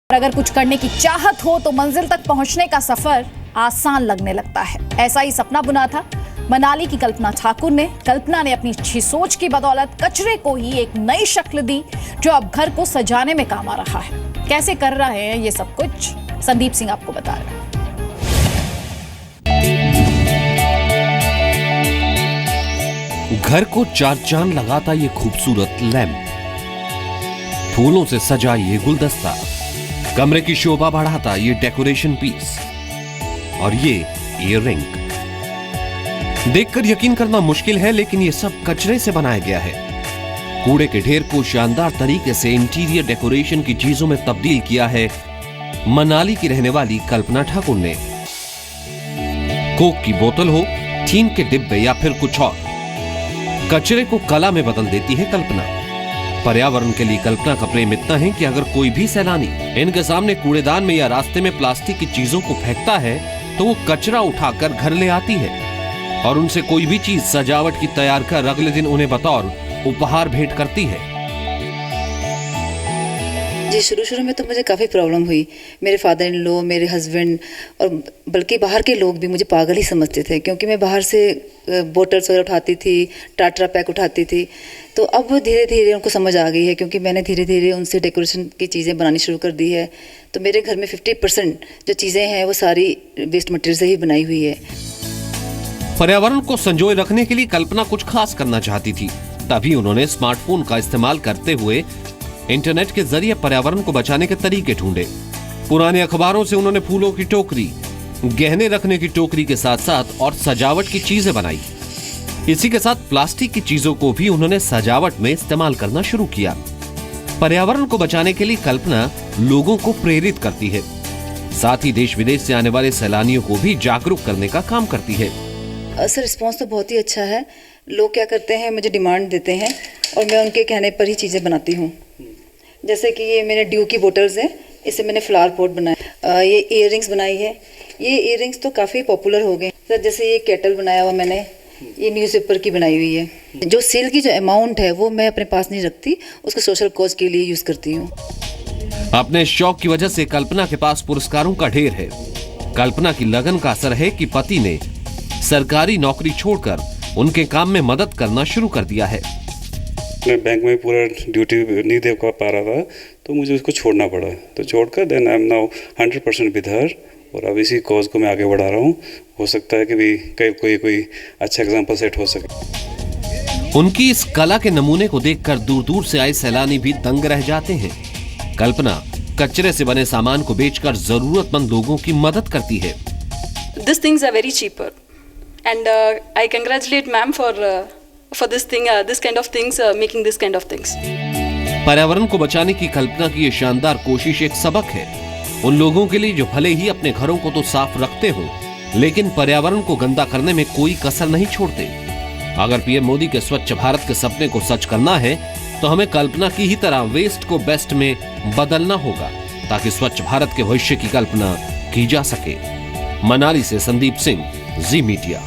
अगर कुछ करने की चाहत हो तो मंजिल तक पहुंचने का सफर आसान लगने लगता है। ऐसा ही सपना बुना था मनाली की कल्पना ठाकुर ने। कल्पना ने अपनी अच्छी सोच की बदौलत कचरे को ही एक नई शक्ल दी, जो अब घर को सजाने में काम आ रहा है। कैसे कर रहे हैं ये सब कुछ, संदीप सिंह आपको बता रहे हैं। घर को चार चांद लगाता ये खूबसूरत लैंप, फूलों से सजा ये गुलदस्ता, कमरे की शोभा बढ़ाता ये डेकोरेशन पीस और ये ईयररिंग। देखकर यकीन करना मुश्किल है, लेकिन ये सब कचरे से बनाया गया है। कूड़े के ढेर को शानदार तरीके से इंटीरियर डेकोरेशन की चीजों में तब्दील किया है मनाली की रहने वाली कल्पना ठाकुर ने। कोक की बोतल हो, टीन के डिब्बे या फिर कुछ और, कचरे को कला में बदल देती है कल्पना। पर्यावरण के लिए कल्पना का प्रेम इतना है कि अगर कोई भी सैलानी इनके सामने कूड़ेदान में या रास्ते में प्लास्टिक की चीजों को फेंकता है तो वो कचरा उठाकर घर ले आती है और उनसे कोई भी चीज सजावट की तैयार कर अगले दिन उन्हें बतौर उपहार भेंट करती है। जी, शुरू में तो मुझे काफ़ी प्रॉब्लम हुई। मेरे फादर इन लॉ, मेरे हस्बैंड और बल्कि बाहर के लोग भी मुझे पागल ही समझते थे, क्योंकि मैं बाहर से बोटल्स वगैरह उठाती थी, टाट्रा पैक उठाती थी। तो अब धीरे धीरे उनको समझ आ गई है, क्योंकि मैंने धीरे धीरे उनसे डेकोरेशन की चीज़ें बनानी शुरू कर दी है। तो मेरे घर में 50% जो चीज़ें हैं वो सारी वेस्ट मटेरियल से ही बनाई हुई है। पर्यावरण को संजोए रखने के लिए कल्पना कुछ खास करना चाहती थी, तभी उन्होंने स्मार्टफोन का इस्तेमाल करते हुए इंटरनेट के जरिए पर्यावरण को बचाने के तरीके ढूंढे। पुराने अखबारों से उन्होंने फूलों की टोकरी, गहने रखने की टोकरी के साथ साथ और सजावट की चीजें बनाई। इसी के साथ प्लास्टिक की चीजों को भी उन्होंने सजावट में इस्तेमाल करना शुरू किया। पर्यावरण को बचाने के लिए कल्पना लोगों को प्रेरित करती है, साथ ही देश विदेश से आने वाले सैलानियों को भी जागरूक करने का काम करती है। सर, रिस्पॉन्स तो बहुत ही अच्छा है। लोग क्या करते हैं, मुझे डिमांड देते हैं और मैं उनके कहने पर ही चीज़ें बनाती हूँ। जैसे कि ये मेरे ड्यू की बोटल्स हैं, इससे मैंने फ्लावर पॉट बनाया। ये ईयररिंग्स बनाई है। ये ईयररिंग्स तो काफ़ी पॉपुलर हो गए सर। जैसे ये केटल बनाया हुआ मैंने, ये न्यूज़पेपर की बनाई हुई है। जो सेल की जो अमाउंट है वो मैं अपने पास नहीं रखती, उसको सोशल कॉज के लिए यूज़ करती हूँ। अपने शौक की वजह से कल्पना के पास पुरस्कारों का ढेर है। कल्पना की लगन का असर है कि पति ने सरकारी नौकरी छोड़कर उनके काम में मदद करना शुरू कर दिया है। मैं बैंक में पूरा ड्यूटी नहीं दे पा रहा था, तो मुझे उसको छोड़ना पड़ा। तो छोड़कर then I am now 100% with her, और अब इसी कॉज को मैं आगे बढ़ा रहा हूँ। हो सकता है कि भी कोई अच्छा एग्जांपल सेट हो सके। उनकी इस कला के नमूने को देखकर दूर दूर से आए सैलानी भी दंग रह जाते हैं। कल्पना कचरे से बने सामान को बेचकर जरूरतमंद लोगों की मदद करती है। These things are very cheaper, and I congratulate ma'am for this thing, this kind of things, making this kind of things. पर्यावरण को बचाने की कल्पना की ये शानदार कोशिश एक सबक है उन लोगों के लिए जो भले ही अपने घरों को तो साफ रखते हो, लेकिन पर्यावरण को गंदा करने में कोई कसर नहीं छोड़ते। अगर पीएम मोदी के स्वच्छ भारत के सपने को सच करना है तो हमें कल्पना की ही तरह वेस्ट को बेस्ट में बदलना होगा, ताकि स्वच्छ भारत के भविष्य की कल्पना की जा सके। मनाली से संदीप सिंह, जी मीडिया।